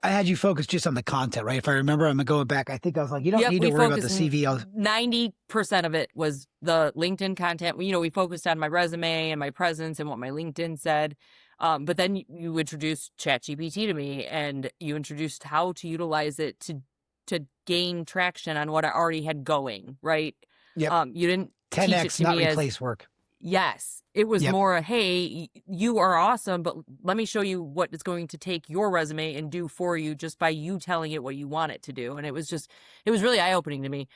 S1: I had you focus just on the content, right? If I remember, I'm going back. I think I was like, you don't
S2: Yep,
S1: need to
S2: we
S1: worry about the
S2: focused
S1: CV.
S2: 90% of it was the LinkedIn content. You know, we focused on my resume and my presence and what my LinkedIn said. But then you introduced ChatGPT to me, and you introduced how to utilize it to gain traction on what I already had going, right?
S1: Yep.
S2: You didn't teach it
S1: 10x,
S2: to
S1: not
S2: me as,
S1: replace work.
S2: yes, it was
S1: Yep.
S2: more, hey, you are awesome, but let me show you what it's going to take your resume and do for you just by you telling it what you want it to do. And it was really eye-opening to me.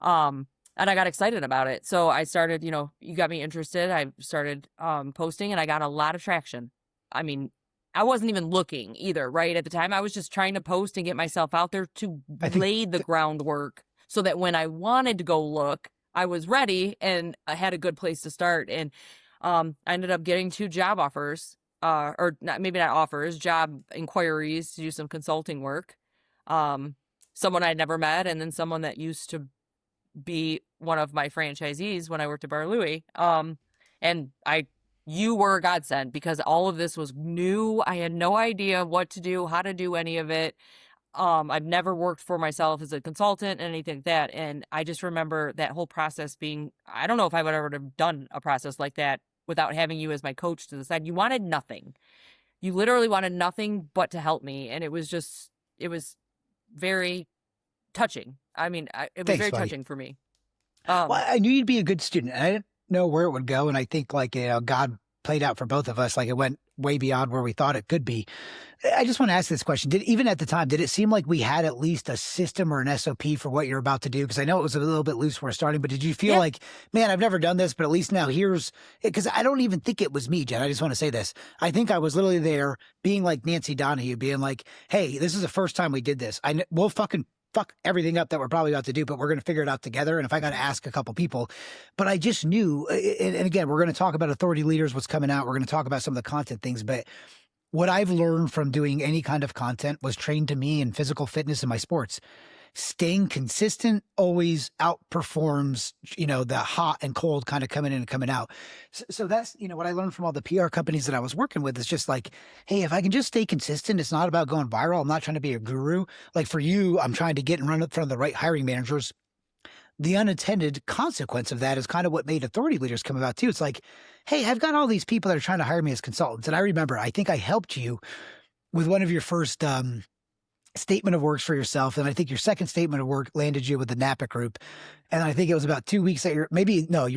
S2: And I got excited about it. So I started, you know, you got me interested. I started posting, and I got a lot of traction. I mean, I wasn't even looking either, right? At the time, I was just trying to post and get myself out there to lay the groundwork so that when I wanted to go look, I was ready and I had a good place to start. And I ended up getting 2 job offers, or not, maybe not offers, job inquiries to do some consulting work. Someone I'd never met, and then someone that used to be one of my franchisees when I worked at Bar Louie. And you were a godsend because all of this was new. I had no idea what to do, how to do any of it. I've never worked for myself as a consultant and anything like that. And I just remember that whole process being, I don't know if I would ever have done a process like that without having you as my coach to the side. You wanted nothing. You literally wanted nothing but to help me. And it was very touching. I mean, it was
S1: Thanks,
S2: very
S1: buddy.
S2: touching for me.
S1: Well, I knew you'd be a good student. I didn't know where it would go. And I think like, you know, God played out for both of us. Like it went way beyond where we thought it could be. I just want to ask this question. Even at the time, did it seem like we had at least a system or an SOP for what you're about to do? Because I know it was a little bit loose when we're starting, but did you feel like, man, I've never done this, but at least now here's, because I don't even think it was me, Jen. I just want to say this. I think I was literally there being like Nancy Donahue, being like, hey, this is the first time we did this. We'll fucking fuck everything up that we're probably about to do, but we're going to figure it out together. And if I got to ask a couple people, but I just knew, and again, we're going to talk about authority leaders, what's coming out. We're going to talk about some of the content things, but what I've learned from doing any kind of content was trained to me in physical fitness in my sports. Staying consistent always outperforms, you know, the hot and cold kind of coming in and coming out. So that's, you know, what I learned from all the PR companies that I was working with is just like, hey, if I can just stay consistent, it's not about going viral. I'm not trying to be a guru. Like for you, I'm trying to get in front of the right hiring managers. The unintended consequence of that is kind of what made authority leaders come about too. It's like, hey, I've got all these people that are trying to hire me as consultants. And I remember, I think I helped you with one of your first statement of works for yourself. And I think your second statement of work landed you with the Napa group. And I think it was about 2 weeks that you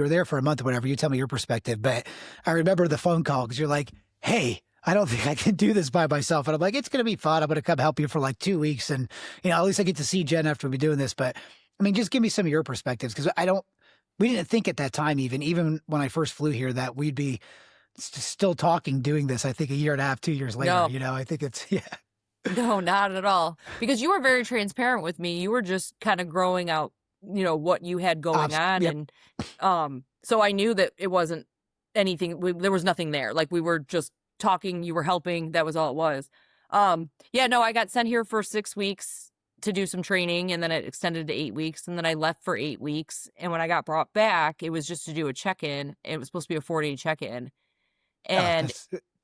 S1: were there for a month or whatever. You tell me your perspective. But I remember the phone call because you're like, hey, I don't think I can do this by myself. And I'm like, it's going to be fun. I'm going to come help you for like 2 weeks. And, you know, at least I get to see Jen after we've been doing this. But I mean, just give me some of your perspectives because we didn't think at that time, even when I first flew here, that we'd be still talking, doing this, I think a year and a half, 2 years later,
S2: No.
S1: you know, I think it's, yeah.
S2: No, not at all. Because you were very transparent with me. You were just kind of growing out, you know, what you had going on.
S1: Yep.
S2: And so I knew that it wasn't anything, there was nothing there. Like we were just talking, you were helping. That was all it was. Yeah, no, I got sent here for 6 weeks to do some training, and then it extended to 8 weeks. And then I left for 8 weeks. And when I got brought back, it was just to do a check-in. It was supposed to be a 4-day check-in. And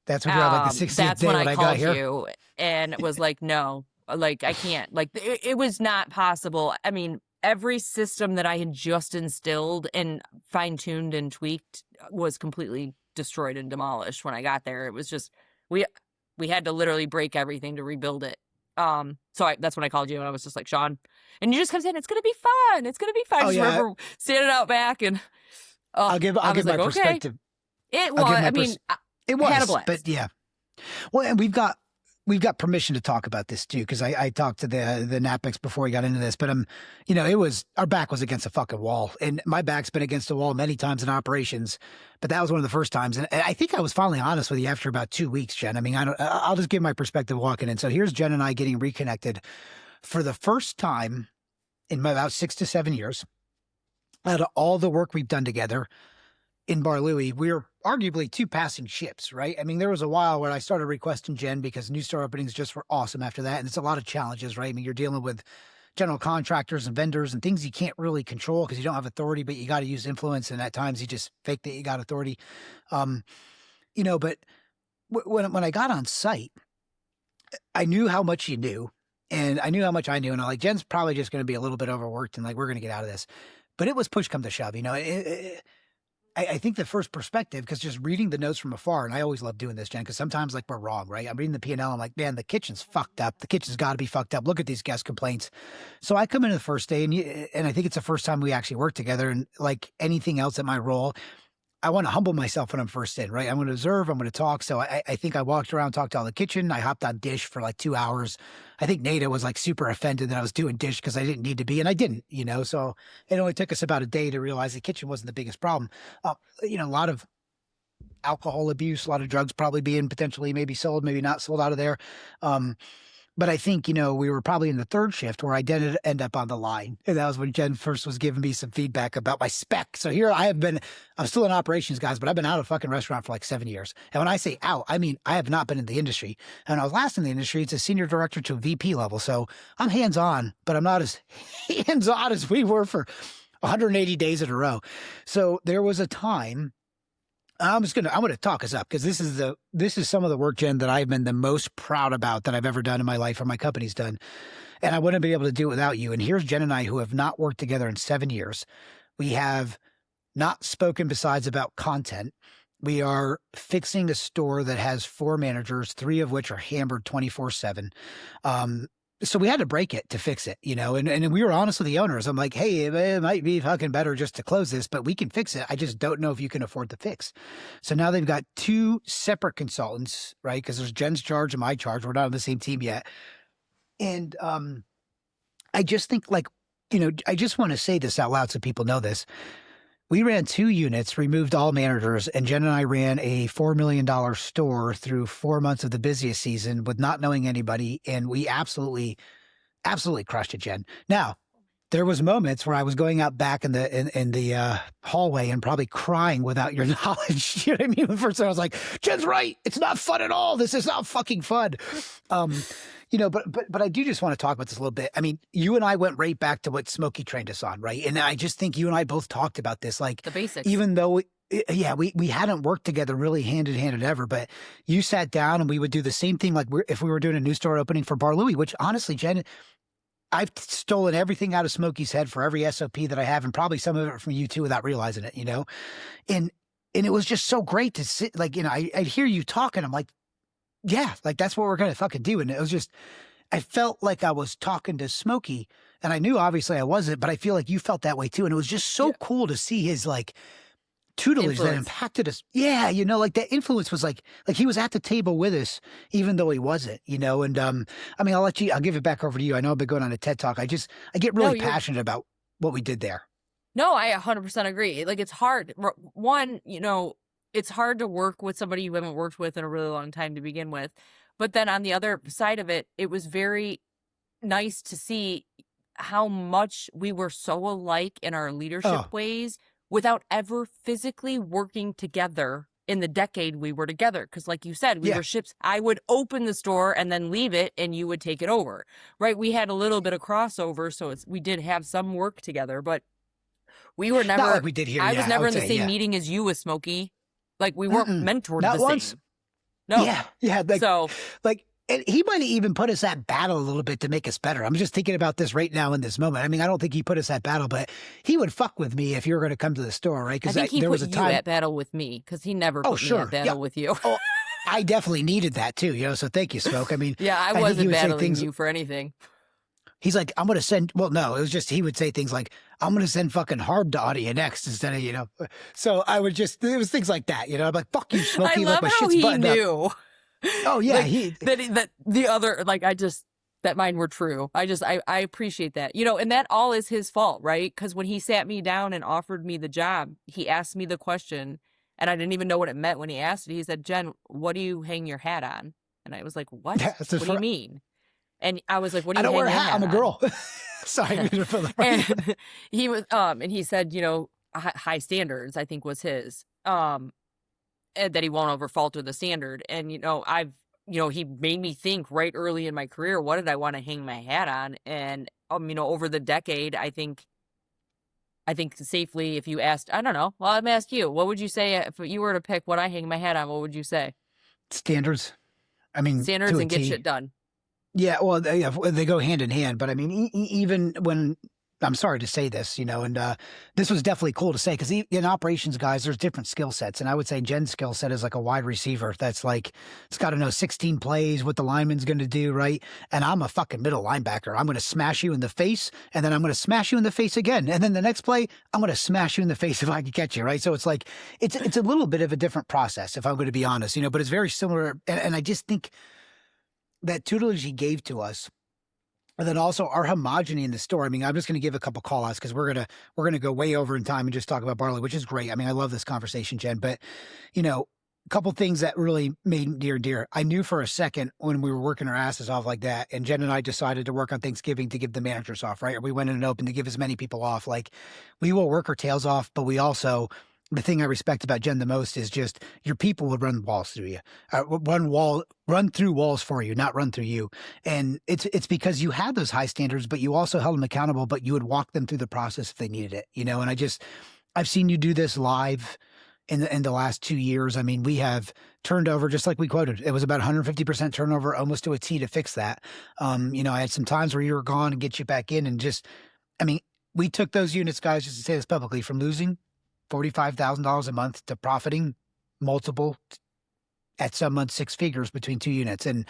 S1: that's when you're on like the 60th
S2: that's
S1: day
S2: when
S1: when
S2: I
S1: I got
S2: called
S1: here.
S2: you and was like, no, like I can't. Like it was not possible. I mean, every system that I had just instilled and fine-tuned and tweaked was completely destroyed and demolished when I got there. It was just we had to literally break everything to rebuild it. So that's when I called you, and I was just like, Shaun, and you just kept saying, it's going to be fun. It's going to be fun. I just remember standing out back and
S1: I'll give my perspective.
S2: It was, I mean,
S1: it was,
S2: had a blast.
S1: but yeah. Well, and we've got permission to talk about this too, because I talked to the NAPEX before we got into this, but you know, our back was against a fucking wall, and my back's been against a wall many times in operations, but that was one of the first times, and I think I was finally honest with you after about 2 weeks, Jen. I mean, I'll just give my perspective walking in. So here's Jen and I getting reconnected for the first time in about 6 to 7 years. Out of all the work we've done together in Bar Louie, we're arguably 2 passing ships, right? I mean, there was a while where I started requesting Jen because new store openings just were awesome after that. And it's a lot of challenges, right? I mean, you're dealing with general contractors and vendors and things you can't really control because you don't have authority, but you got to use influence. And at times you just fake that you got authority. You know, but when I got on site, I knew how much you knew, and I knew how much I knew, and I'm like, Jen's probably just going to be a little bit overworked, and like we're going to get out of this. But it was push come to shove, I think the first perspective, because just reading the notes from afar, and I always love doing this, Jen, because sometimes like we're wrong, right? I'm reading the P&L, I'm like, man, the kitchen's fucked up. The kitchen's got to be fucked up. Look at these guest complaints. So I come in the first day, and I think it's the first time we actually work together. And like anything else at my role, I want to humble myself when I'm first in, right? I'm going to observe, I'm going to talk. So I think I walked around, talked to all the kitchen. I hopped on dish for like 2 hours. I think Nada was like super offended that I was doing dish because I didn't need to be, and I didn't, so it only took us about a day to realize the kitchen wasn't the biggest problem. A lot of alcohol abuse, a lot of drugs probably being potentially maybe sold, maybe not sold out of there. But I think, we were probably in the third shift where I did end up on the line. And that was when Jen first was giving me some feedback about my spec. So here I'm still in operations, guys, but I've been out of fucking restaurant for like 7 years. And when I say out, I mean, I have not been in the industry. And when I was last in the industry, it's a senior director to a VP level. So I'm hands-on, but I'm not as hands-on as we were for 180 days in a row. So there was a time I'm going to talk us up because this is some of the work, Jen, that I've been the most proud about that I've ever done in my life or my company's done. And I wouldn't be able to do it without you. And here's Jen and I, who have not worked together in 7 years. We have not spoken besides about content. We are fixing a store that has 4 managers, 3 of which are hammered 24/7. So we had to break it to fix it, and we were honest with the owners. I'm like, hey, it might be fucking better just to close this, but we can fix it. I just don't know if you can afford the fix. So now they've got 2 separate consultants, right? Because there's Jen's charge and my charge. We're not on the same team yet. And I just think I just want to say this out loud so people know this. We ran 2 units, removed all managers, and Jen and I ran a $4 million store through 4 months of the busiest season with not knowing anybody, and we absolutely crushed it, Jen. Now, there was moments where I was going out back in the hallway and probably crying without your knowledge. You know what I mean? The first time I was like, Jen's right. It's not fun at all. This is not fucking fun. But I do just want to talk about this a little bit. I mean, you and I went right back to what Smokey trained us on, right? And I just think you and I both talked about this, like
S2: The basics.
S1: even though we hadn't worked together really hand in hand ever, but you sat down and we would do the same thing, like if we were doing a new store opening for Bar Louie, which honestly, Jen, I've stolen everything out of Smokey's head for every SOP that I have, and probably some of it from you too without realizing it, and it was just so great to sit, like, I'd hear you talking. I'm like, yeah, like that's what we're going to fucking do. And it was just, I felt like I was talking to Smokey, and I knew obviously I wasn't, but I feel like you felt that way too. And it was just so cool to see his like tutelage that impacted us. Yeah. Like that influence was like he was at the table with us, even though he wasn't, and I mean, I'll give it back over to you. I know I've been going on a TED Talk. I get really passionate about what we did there.
S2: No, I 100% agree. Like, it's hard. One, it's hard to work with somebody you haven't worked with in a really long time to begin with. But then on the other side of it, it was very nice to see how much we were so alike in our leadership ways without ever physically working together in the decade we were together. Because like you said, we were ships. I would open the store and then leave it, and you would take it over, right? We had a little bit of crossover, so we did have some work together, but we were never,
S1: not like we did here.
S2: I was never in the same meeting as you with Smokey. Like, we weren't mentored
S1: not
S2: the
S1: once.
S2: same. No.
S1: Yeah.
S2: Like,
S1: and he might have even put us at battle a little bit to make us better. I'm just thinking about this right now in this moment. I mean, I don't think he put us at battle, but he would fuck with me if you were going to come to the store, right?
S2: I think there was a time at battle with me, because he never put me at battle with you.
S1: I definitely needed that too, so thank you, Smoke. I mean,
S2: I wasn't battling you for anything.
S1: He's like, I'm going to send, well, no, it was just, he would say things like, I'm going to send fucking Harb to Audio next instead of, so I would just, it was things like that, I'm like, fuck you, Smokey.
S2: I love
S1: like, my
S2: how
S1: shit's
S2: he knew.
S1: Up. Oh yeah.
S2: That the other, like, that mine were true. I appreciate that, and that all is his fault, right? Because when he sat me down and offered me the job, he asked me the question, and I didn't even know what it meant when he asked it. He said, Jen, what do you hang your hat on? And I was like, what? What do you mean? And I was like, what do you hang your hat on? I don't wear a hat. I'm a girl.
S1: Sorry.
S2: And he was, and he said, high standards, I think was his, and that he won't ever falter the standard. And, he made me think right early in my career, what did I want to hang my hat on? And, over the decade, I think safely, if you asked, I don't know, well, let me ask you, what would you say if you were to pick what I hang my hat on? What would you say?
S1: Standards. I mean,
S2: standards and get shit done.
S1: Yeah, well, they go hand in hand. But I mean, even when I'm sorry to say this, and this was definitely cool to say because in operations, guys, there's different skill sets, and I would say Jen's skill set is like a wide receiver. That's like it's got to know 16 plays, what the lineman's going to do, right? And I'm a fucking middle linebacker. I'm going to smash you in the face, and then I'm going to smash you in the face again, and then the next play, I'm going to smash you in the face if I can catch you, right? So it's like it's a little bit of a different process, if I'm going to be honest, but it's very similar, and I just think that tutelage he gave to us, and then also our homogeny in the store. I mean, I'm just going to give a couple call outs because we're gonna go way over in time and just talk about barley, which is great. I mean, I love this conversation, Jen. But a couple things that really made dear dear. I knew for a second when we were working our asses off like that, and Jen and I decided to work on Thanksgiving to give the managers off, right? Or we went in and opened to give as many people off. Like we will work our tails off, but we also the thing I respect about Jen the most is just your people would run walls through you, run through walls for you, not run through you. And it's because you had those high standards, but you also held them accountable, but you would walk them through the process if they needed it, And I've seen you do this live in the last 2 years. I mean, we have turned over, just like we quoted, it was about 150% turnover, almost to a T to fix that. I had some times where you were gone and get you back in and I mean, we took those units, guys, just to say this publicly, from losing $45,000 a month to profiting multiple, at some months, 6 figures between 2 units. And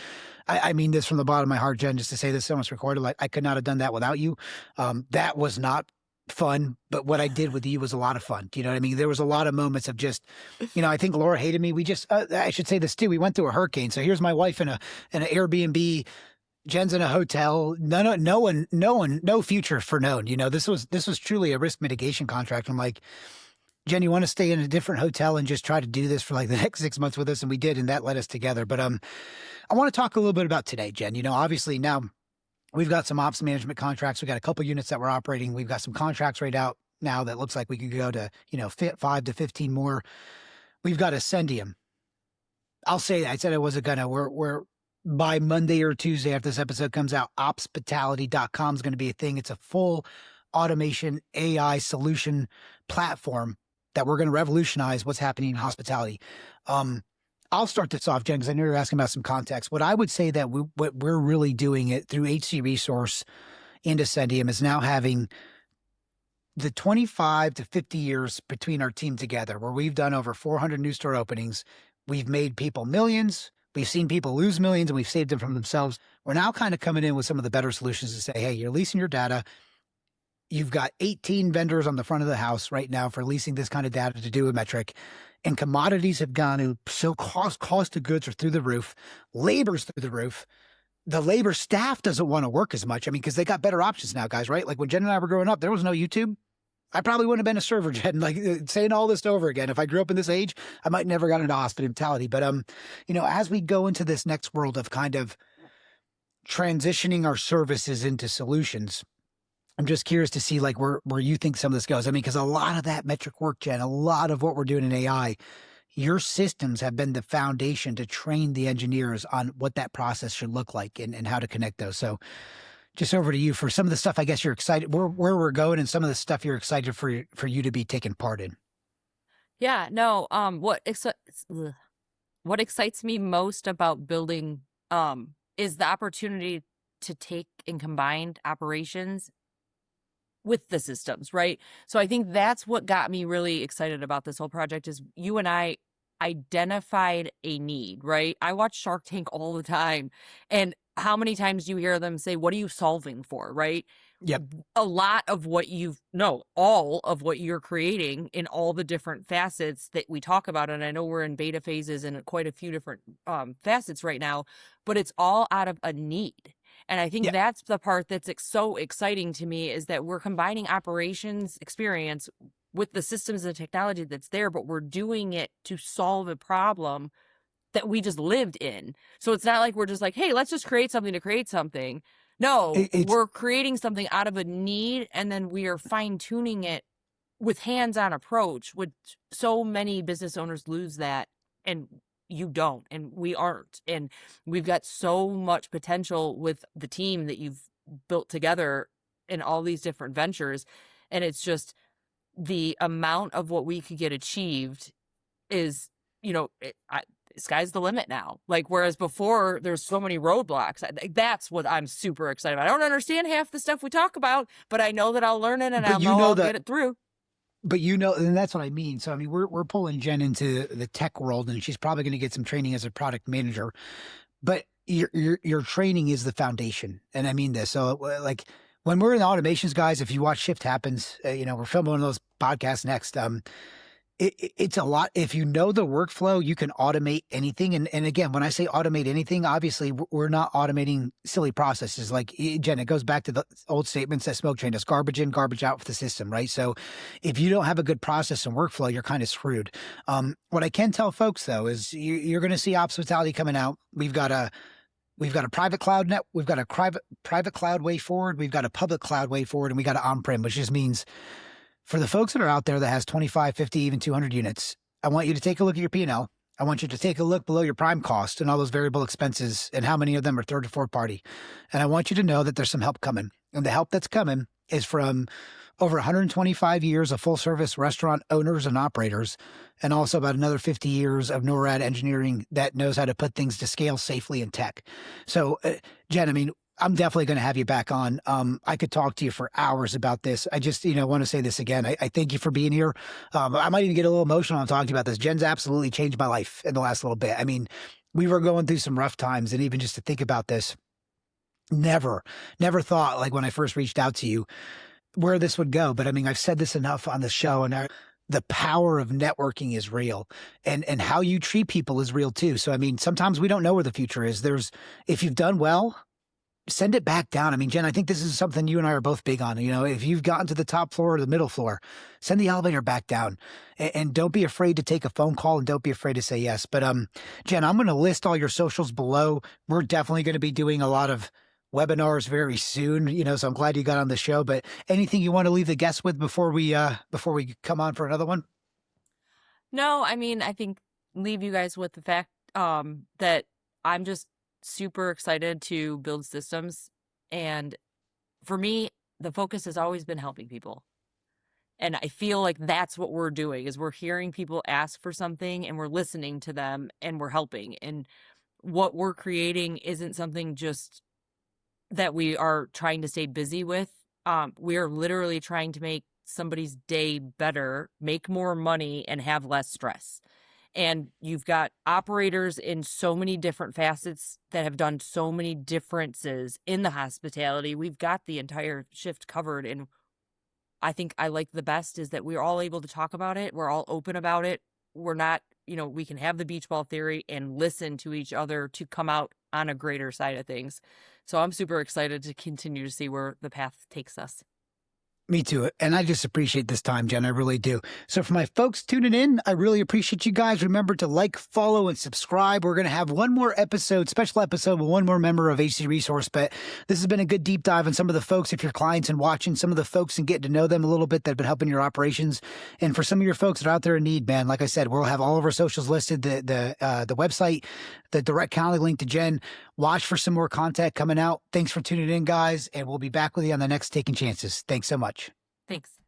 S1: I mean this from the bottom of my heart, Jen, just to say this so much recorded, like I could not have done that without you. That was not fun, but what I did with you was a lot of fun. Do you know what I mean? There was a lot of moments of just, I think Laura hated me. We just, I should say this too. We went through a hurricane. So here's my wife in an Airbnb. Jen's in a hotel. No future for known. This was truly a risk mitigation contract. I'm like, Jen, you want to stay in a different hotel and just try to do this for like the next 6 months with us? And we did, and that led us together. But I want to talk a little bit about today, Jen. Obviously now we've got some ops management contracts. We got a couple units that we're operating. We've got some contracts right out now that looks like we could go to, 5 to 15 more. We've got Ascendium. I'll say that. I said I wasn't gonna. We're by Monday or Tuesday after this episode comes out, opspitality.com is going to be a thing. It's a full automation AI solution platform that we're going to revolutionize what's happening in hospitality. I'll start this off, Jen, because I know you're asking about some context. What I would say that what we're really doing it through HC Resource and Ascendium is now having the 25 to 50 years between our team together, where we've done over 400 new store openings. We've made people millions. We've seen people lose millions and we've saved them from themselves. We're now kind of coming in with some of the better solutions to say, hey, you're leasing your data. You've got 18 vendors on the front of the house right now for leasing this kind of data to do a metric. And commodities have gone to, so cost of goods are through the roof. Labor's through the roof. The labor staff doesn't want to work as much. I mean, because they got better options now, guys, right? Like when Jen and I were growing up, there was no YouTube. I probably wouldn't have been a server, Jen, like saying all this over again. If I grew up in this age, I might never got into hospitality. But, as we go into this next world of kind of transitioning our services into solutions, I'm just curious to see like where you think some of this goes. I mean, because a lot of that metric work, Jen, a lot of what we're doing in AI, your systems have been the foundation to train the engineers on what that process should look like and how to connect those. So just over to you for some of the stuff I guess you're excited where we're going and some of the stuff you're excited for you to be taking part in.
S2: Yeah, no, what excites me most about building is the opportunity to take and combine operations with the systems, right? So I think that's what got me really excited about this whole project is you and I identified a need, right? I watch Shark Tank all the time. And how many times do you hear them say, what are you solving for, right?
S1: Yep.
S2: A lot of what all of what you're creating in all the different facets that we talk about. And I know we're in beta phases and quite a few different facets right now, but it's all out of a need. And I think that's the part that's so exciting to me is that we're combining operations experience with the systems and technology that's there, but we're doing it to solve a problem that we just lived in. So it's not like we're just like, hey, let's just create something to create something. No, we're creating something out of a need, and then we are fine-tuning it with hands-on approach, which so many business owners lose that, and you don't, and we aren't. And we've got so much potential with the team that you've built together in all these different ventures. And it's just the amount of what we could get achieved is, sky's the limit now. Like, whereas before there's so many roadblocks. That's what I'm super excited about. I don't understand half the stuff we talk about, but I know that I'll learn it and
S1: But
S2: I'll get it through.
S1: But and that's what I mean. So I mean, we're pulling Jen into the tech world, and she's probably going to get some training as a product manager. But your training is the foundation, and I mean this. So like when we're in the automations, guys, if you watch Shift Happens, we're filming one of those podcasts next. It's a lot. If you know the workflow, you can automate anything. And again, when I say automate anything, obviously we're not automating silly processes. Like, Jen, it goes back to the old statements that smoke train us: garbage in, garbage out with the system, right? So if you don't have a good process and workflow, you're kind of screwed. What I can tell folks, though, is you're going to see hospitality coming out. We've got a private cloud we've got a private cloud way forward. We've got a public cloud way forward, and we got an on-prem, which just means for the folks that are out there that has 25, 50, even 200 units, I want you to take a look at your P&L. I want you to take a look below your prime cost and all those variable expenses and how many of them are third or fourth party. And I want you to know that there's some help coming. And the help that's coming is from over 125 years of full service restaurant owners and operators, and also about another 50 years of NORAD engineering that knows how to put things to scale safely in tech. So, Jen, I mean, I'm definitely going to have you back on. I could talk to you for hours about this. I just, want to say this again. I thank you for being here. I might even get a little emotional on talking about this. Jen's absolutely changed my life in the last little bit. I mean, we were going through some rough times, and even just to think about this, never thought, like when I first reached out to you, where this would go. But I mean, I've said this enough on the show, and the power of networking is real, and how you treat people is real too. So, I mean, sometimes we don't know where the future is. If you've done well, send it back down. I mean, Jen, I think this is something you and I are both big on. If you've gotten to the top floor or the middle floor, send the elevator back down, and don't be afraid to take a phone call, and don't be afraid to say yes. But Jen, I'm going to list all your socials below. We're definitely going to be doing a lot of webinars very soon, so I'm glad you got on the show. But anything you want to leave the guests with before we come on for another one?
S2: No, I mean, I think leave you guys with the fact that I'm just super excited to build systems. And for me, the focus has always been helping people. And I feel like that's what we're doing, is we're hearing people ask for something and we're listening to them and we're helping. And what we're creating isn't something just that we are trying to stay busy with. We are literally trying to make somebody's day better, make more money, and have less stress. And you've got operators in so many different facets that have done so many differences in the hospitality. We've got the entire shift covered. And I think I like the best is that we're all able to talk about it. We're all open about it. We're not, we can have the beach ball theory and listen to each other to come out on a greater side of things. So I'm super excited to continue to see where the path takes us.
S1: Me too. And I just appreciate this time, Jen. I really do. So for my folks tuning in, I really appreciate you guys. Remember to like, follow, and subscribe. We're going to have one more special episode with one more member of HC Resource. But this has been a good deep dive on some of the folks, if you're clients and watching, some of the folks and getting to know them a little bit that have been helping your operations. And for some of your folks that are out there in need, man, like I said, we'll have all of our socials listed, the website, the direct calendar link to Jen. Watch for some more content coming out. Thanks for tuning in, guys. And we'll be back with you on the next Taking Chances. Thanks so much.
S2: Thanks.